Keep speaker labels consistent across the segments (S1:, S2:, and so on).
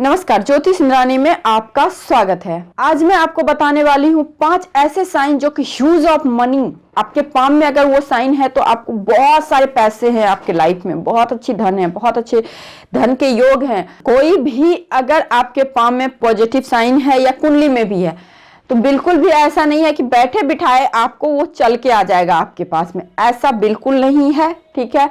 S1: नमस्कार, ज्योतिष इंद्राणी में आपका स्वागत है। आज मैं आपको बताने वाली हूँ 5 ऐसे साइन जो कि ह्यूज ऑफ मनी आपके पाम में अगर वो साइन है तो आपको बहुत सारे पैसे हैं, आपके लाइफ में बहुत अच्छी धन है, बहुत अच्छे धन के योग हैं। कोई भी अगर आपके पाम में पॉजिटिव साइन है या कुंडली में भी है तो बिल्कुल भी ऐसा नहीं है कि बैठे बिठाए आपको वो चल के आ जाएगा आपके पास में, ऐसा बिल्कुल नहीं है। ठीक है,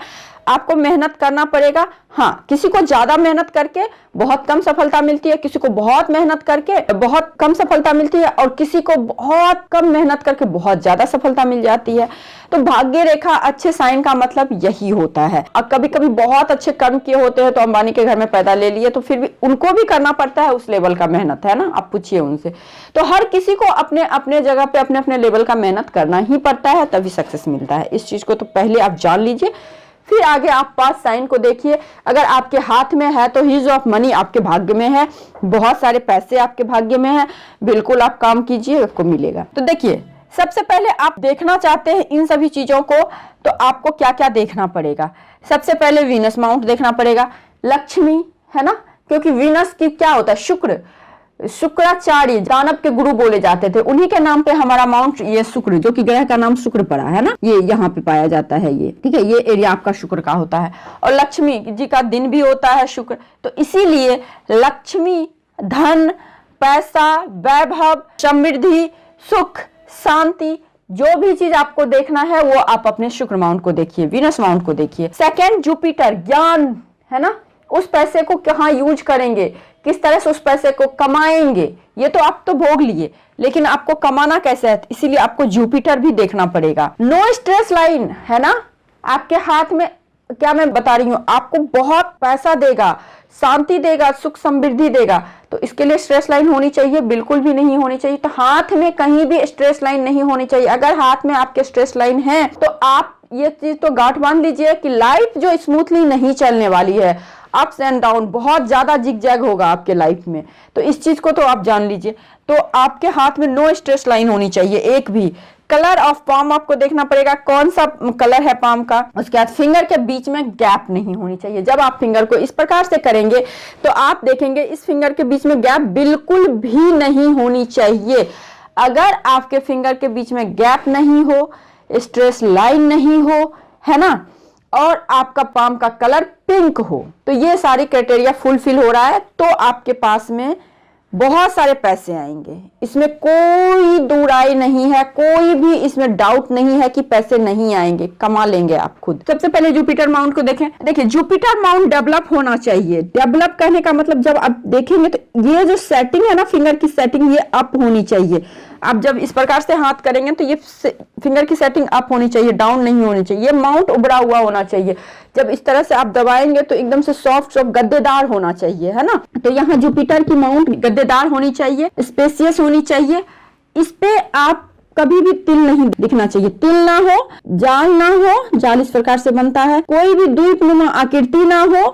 S1: आपको मेहनत करना पड़ेगा। हाँ, किसी को ज्यादा मेहनत करके बहुत कम सफलता मिलती है, किसी को बहुत मेहनत करके बहुत कम सफलता मिलती है और किसी को बहुत कम मेहनत करके बहुत ज्यादा सफलता मिल जाती है। तो भाग्य रेखा अच्छे साइन का मतलब यही होता है। अब कभी कभी बहुत अच्छे कर्म किए होते हैं तो अंबानी के घर में पैदा ले लिए, तो फिर भी उनको भी करना पड़ता है उस लेवल का मेहनत, है ना। आप पूछिए उनसे। तो हर किसी को अपने अपने जगह पे अपने अपने लेवल का मेहनत करना ही पड़ता है, तभी सक्सेस मिलता है। इस चीज को तो पहले आप जान लीजिए, फिर आगे आप 5 साइन को देखिए। अगर आपके हाथ में है तो ह्यूज ऑफ मनी आपके भाग्य में है, बहुत सारे पैसे आपके भाग्य में है। बिल्कुल आप काम कीजिए, आपको मिलेगा। तो देखिए, सबसे पहले आप देखना चाहते हैं इन सभी चीजों को तो आपको क्या क्या देखना पड़ेगा। सबसे पहले वीनस माउंट देखना पड़ेगा, लक्ष्मी, है ना, क्योंकि वीनस की क्या होता है, शुक्राचार्य दानव के गुरु बोले जाते थे, उन्हीं के नाम पे हमारा माउंट ये शुक्र, जो कि ग्रह का नाम शुक्र पड़ा है ना, ये यहाँ पे पाया जाता है। ये ठीक है, ये एरिया आपका शुक्र का होता है और लक्ष्मी जी का दिन भी होता है शुक्र। तो इसीलिए लक्ष्मी, धन, पैसा, वैभव, समृद्धि, सुख, शांति, जो भी चीज आपको देखना है वो आप अपने शुक्र माउंट को देखिए, वीनस माउंट को देखिए। सेकेंड जुपिटर, ज्ञान, है ना, उस पैसे को कहाँ यूज करेंगे, किस तरह से उस पैसे को कमाएंगे, ये तो आप तो भोग लिए, लेकिन आपको कमाना कैसे है, इसीलिए आपको जुपिटर भी देखना पड़ेगा। नो स्ट्रेस लाइन, है ना, आपके हाथ में क्या मैं बता रही हूँ, आपको बहुत पैसा देगा, शांति देगा, सुख समृद्धि देगा। तो इसके लिए स्ट्रेस लाइन होनी चाहिए, बिल्कुल भी नहीं होनी चाहिए। तो हाथ में कहीं भी स्ट्रेस लाइन नहीं होनी चाहिए। अगर हाथ में आपके स्ट्रेस लाइन है तो आप ये चीज तो गांठ बांध लीजिए कि लाइफ जो स्मूथली नहीं चलने वाली है, अप्स एंड डाउन, बहुत ज्यादा जिगजैग होगा आपके लाइफ में। तो इस चीज को तो आप जान लीजिए। तो आपके हाथ में नो स्ट्रेस लाइन होनी चाहिए एक भी। कलर ऑफ पाम आपको देखना पड़ेगा, कौन सा कलर है पाम का। उसके बाद फिंगर के बीच में गैप नहीं होनी चाहिए। जब आप फिंगर को इस प्रकार से करेंगे तो आप देखेंगे इस फिंगर के बीच में गैप बिल्कुल भी नहीं होनी चाहिए। अगर आपके फिंगर के बीच में गैप नहीं हो, स्ट्रेस लाइन नहीं हो, है ना, और आपका पाम का कलर पिंक हो, तो ये सारी क्राइटेरिया फुलफिल हो रहा है तो आपके पास में बहुत सारे पैसे आएंगे। इसमें कोई दो राय नहीं है, कोई भी इसमें डाउट नहीं है कि पैसे नहीं आएंगे, कमा लेंगे आप खुद। सबसे पहले जुपिटर माउंट को देखें। देखिए, जुपिटर माउंट डेवलप होना चाहिए। डेवलप कहने का मतलब जब आप देखेंगे तो ये जो सेटिंग है ना, फिंगर की सेटिंग, ये अप होनी चाहिए। आप जब इस प्रकार से हाथ करेंगे तो ये फिंगर की सेटिंग अप होनी चाहिए, डाउन नहीं होनी चाहिए। ये माउंट उबड़ा हुआ होना चाहिए। जब इस तरह से आप दबाएंगे तो एकदम से सॉफ्ट सॉफ्ट गद्देदार होना चाहिए, है ना। तो यहाँ जुपिटर की माउंट गद्देदार होनी चाहिए, स्पेसियस होनी चाहिए। इस पे आप कभी भी तिल नहीं दिखना चाहिए, तिल ना हो, जाल ना हो, जाल इस प्रकार से बनता है, कोई भी द्वीपनुमा आकृति ना हो,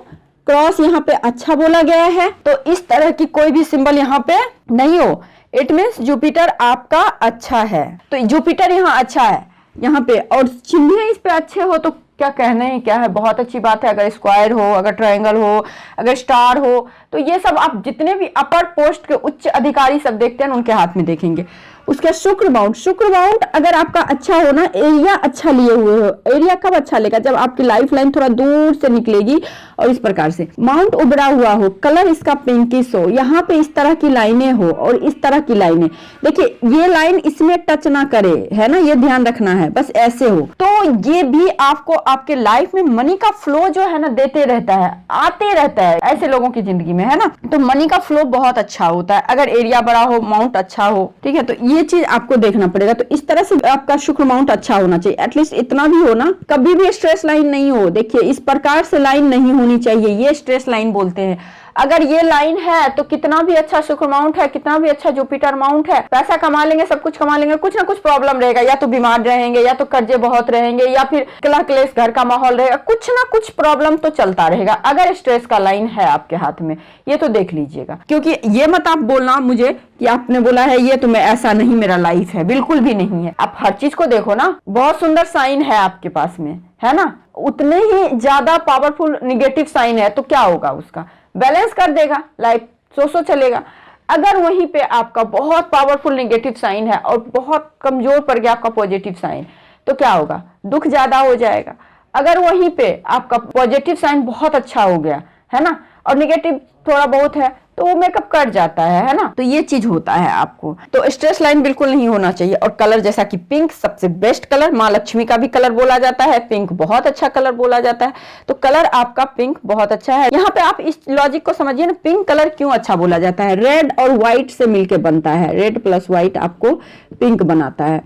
S1: क्रॉस यहाँ पे अच्छा बोला गया है, तो इस तरह की कोई भी सिंबल यहाँ पे नहीं हो। इट मीन्स जुपिटर आपका अच्छा है। तो जुपिटर यहाँ अच्छा है यहाँ पे, और चिन्ह इस पे अच्छे हो तो क्या कहने ही क्या है, बहुत अच्छी बात है। अगर स्क्वायर हो, अगर ट्रायंगल हो, अगर स्टार हो, तो ये सब आप जितने भी अपर पोस्ट के उच्च अधिकारी सब देखते हैं उनके हाथ में देखेंगे। उसका शुक्र माउंट अगर आपका अच्छा हो ना, एरिया अच्छा लिए हुए हो। एरिया कब अच्छा लेगा, जब आपकी लाइफ लाइन थोड़ा दूर से निकलेगी और इस प्रकार से माउंट उभरा हुआ हो, कलर इसका पिंकिश हो, यहाँ पे इस तरह की लाइनें हो और इस तरह की लाइनें। देखिए, ये लाइन इसमें टच ना करे, है ना, ये ध्यान रखना है, बस ऐसे हो तो ये भी आपको आपके लाइफ में मनी का फ्लो जो है ना देते रहता है, आते रहता है ऐसे लोगों की जिंदगी में, है ना। तो मनी का फ्लो बहुत अच्छा होता है अगर एरिया बड़ा हो, माउंट अच्छा हो। ठीक है, तो ये चीज आपको देखना पड़ेगा। तो इस तरह से आपका शुक्र माउंट अच्छा होना चाहिए, एटलीस्ट इतना भी हो ना, कभी भी स्ट्रेस लाइन नहीं हो। देखिए, इस प्रकार से लाइन नहीं होनी चाहिए, ये स्ट्रेस लाइन बोलते हैं। अगर ये लाइन है तो कितना भी अच्छा शुक्र माउंट है, कितना भी अच्छा जुपिटर माउंट है, पैसा कमा लेंगे, सब कुछ कमा लेंगे, कुछ ना कुछ प्रॉब्लम रहेगा, या तो बीमार रहेंगे, या तो कर्जे बहुत रहेंगे, या फिर कलह क्लेश घर का माहौल रहेगा, कुछ ना कुछ प्रॉब्लम तो चलता रहेगा अगर स्ट्रेस का लाइन है आपके हाथ में। ये तो देख लीजिएगा, क्योंकि ये मत आप बोलना मुझे कि आपने बोला है ये तो मैं ऐसा नहीं, मेरा लाइफ है, बिल्कुल भी नहीं है। आप हर चीज को देखो ना, बहुत सुंदर साइन है आपके पास में, है ना, उतने ही ज्यादा पावरफुल निगेटिव साइन है तो क्या होगा, उसका बैलेंस कर देगा लाइफ। सो चलेगा। अगर वहीं पे आपका बहुत पावरफुल नेगेटिव साइन है और बहुत कमजोर पड़ गया आपका पॉजिटिव साइन, तो क्या होगा, दुख ज्यादा हो जाएगा। अगर वहीं पे आपका पॉजिटिव साइन बहुत अच्छा हो गया है ना, और नेगेटिव थोड़ा बहुत है, तो वो मेकअप कट जाता है ना। तो ये चीज होता है आपको। तो स्ट्रेस लाइन बिल्कुल नहीं होना चाहिए। और कलर जैसा कि पिंक सबसे बेस्ट कलर, माँ लक्ष्मी का भी कलर बोला जाता है, पिंक बहुत अच्छा कलर बोला जाता है। तो कलर आपका पिंक बहुत अच्छा है। यहाँ पे आप इस लॉजिक को समझिए ना, पिंक कलर क्यों अच्छा बोला जाता है, रेड और व्हाइट से मिलकर बनता है, रेड प्लस व्हाइट आपको पिंक बनाता है।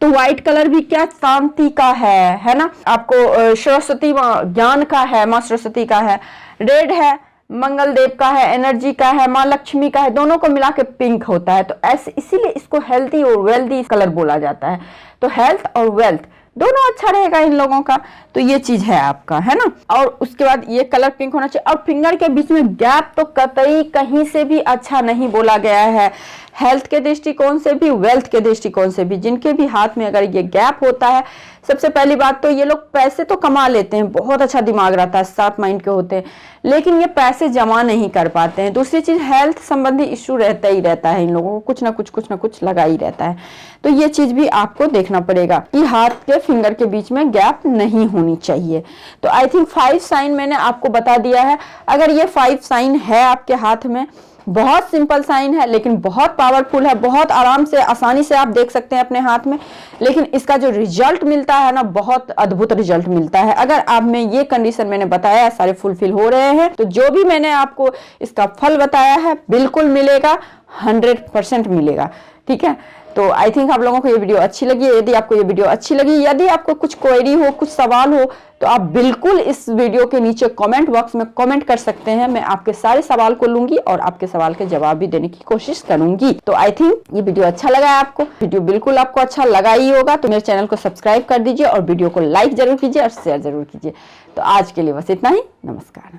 S1: तो व्हाइट कलर भी क्या, शांति का है ना, आपको सरस्वती ज्ञान का है, माँ सरस्वती का है। रेड है मंगल देव का है, एनर्जी का है, माँ लक्ष्मी का है, दोनों को मिला के पिंक होता है। तो ऐसे इसीलिए इसको हेल्थी और वेल्दी कलर बोला जाता है। तो हेल्थ और वेल्थ दोनों अच्छा रहेगा इन लोगों का। तो ये चीज है आपका, है ना। और उसके बाद ये कलर पिंक होना चाहिए। और फिंगर के बीच में गैप तो कतई कहीं से भी अच्छा नहीं बोला गया है, हेल्थ के दृष्टिकोण से भी, वेल्थ के दृष्टिकोण से भी। जिनके भी हाथ में अगर ये गैप होता है, सबसे पहली बात तो ये लोग पैसे तो कमा लेते हैं, बहुत अच्छा दिमाग रहता है, शार्प माइंड के होते हैं, लेकिन ये पैसे जमा नहीं कर पाते हैं। दूसरी चीज, हेल्थ संबंधी इश्यू रहता ही रहता है इन लोगों को, कुछ ना कुछ लगा ही रहता है। तो ये चीज भी आपको देखना पड़ेगा कि हाथ के फिंगर के बीच में गैप नहीं होनी चाहिए। तो आई थिंक 5 साइन मैंने आपको बता दिया है। अगर ये 5 साइन है आपके हाथ में, बहुत सिंपल साइन है लेकिन बहुत पावरफुल है, बहुत आराम से आसानी से आप देख सकते हैं अपने हाथ में, लेकिन इसका जो रिजल्ट मिलता है ना, बहुत अद्भुत रिजल्ट मिलता है। अगर आप में ये कंडीशन मैंने बताया सारे फुलफिल हो रहे हैं, तो जो भी मैंने आपको इसका फल बताया है बिल्कुल मिलेगा, 100% मिलेगा। ठीक है। तो आई थिंक आप लोगों को ये वीडियो अच्छी लगी है। यदि आपको ये वीडियो अच्छी लगी, यदि आपको कुछ क्वेरी हो, कुछ सवाल हो, तो आप बिल्कुल इस वीडियो के नीचे कमेंट बॉक्स में कमेंट कर सकते हैं। मैं आपके सारे सवाल को लूंगी और आपके सवाल के जवाब भी देने की कोशिश करूंगी। तो आई थिंक ये वीडियो अच्छा लगा है आपको, वीडियो बिल्कुल आपको अच्छा लगा ही होगा। तो मेरे चैनल को सब्सक्राइब कर दीजिए और वीडियो को लाइक जरूर कीजिए और शेयर जरूर कीजिए। तो आज के लिए बस इतना ही। नमस्कार।